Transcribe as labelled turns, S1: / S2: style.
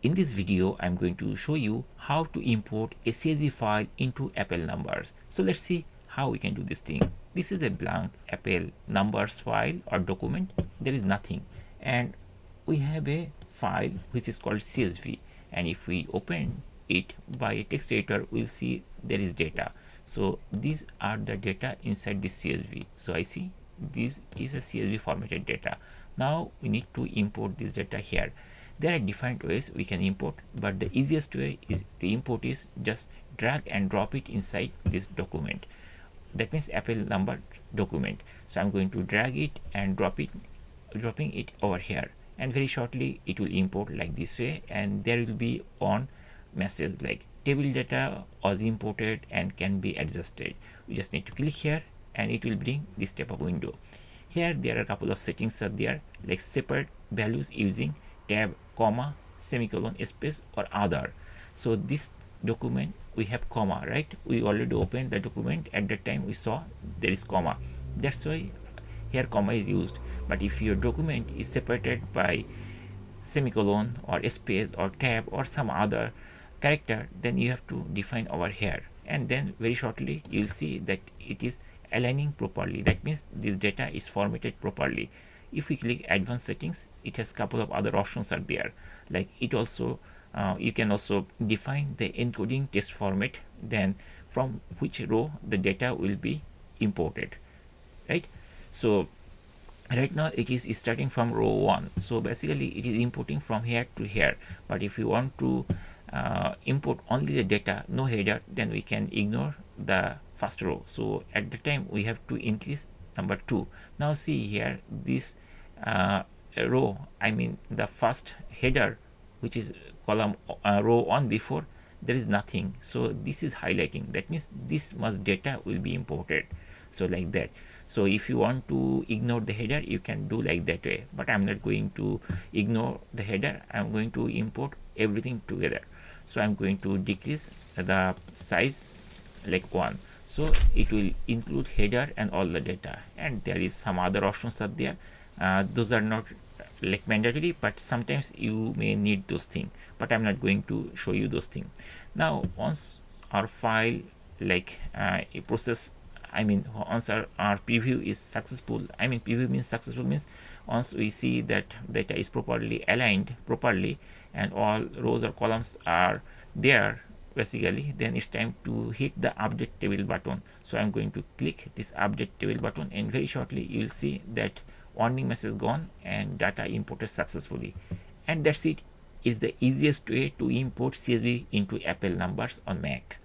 S1: In this video, I'm going to show you how to import a CSV file into Apple numbers. So let's see how we can do this thing. This is a blank Apple numbers file or document. There is nothing. And we have a file which is called CSV. And if we open it by a text editor, we'll see there is data. So these are the data inside this CSV. So I see this is a CSV formatted data. Now we need to import this data here. There are different ways we can import, but the easiest way is to import is just drag and drop it inside this document. That means Apple number document. So I'm going to drag it and dropping it over here, and very shortly it will import like this way, and there will be on message like table data was imported and can be adjusted. We just need to click here and it will bring this type of window. Here there are a couple of settings are there, like separate values using tab, comma, semicolon, space or other. So this document we have comma, right? We already opened the document. At that time we saw there is comma. That's why here comma is used. But if your document is separated by semicolon or space or tab or some other character, then you have to define over here, and then very shortly you'll see that it is aligning properly. That means this data is formatted properly. If we click advanced settings, it has couple of other options are there, like it also you can also define the encoding text format, then from which row the data will be imported, right? So right now it is starting from row 1, so basically it is importing from here to here. But if you want to import only the data, no header, then we can ignore the first row. So at the time we have to increase number 2. Now see here this row, I mean the first header, which is column row 1 before, there is nothing. So this is highlighting, that means this much data will be imported. So like that. So if you want to ignore the header, you can do like that way, but I'm not going to ignore the header. I'm going to import everything together. So I'm going to decrease the size like 1, so it will include header and all the data. And there is some other options are there. Those are not like mandatory, but sometimes you may need those things, but I'm not going to show you those things. Now once our file like a process, I mean once our preview is successful, I mean preview means successful means once we see that data is properly aligned properly and all rows or columns are there basically, then it's time to hit the update table button. So I'm going to click this update table button, and very shortly you will see that warning message gone and data imported successfully. And that's it. It's the easiest way to import CSV into Apple numbers on Mac.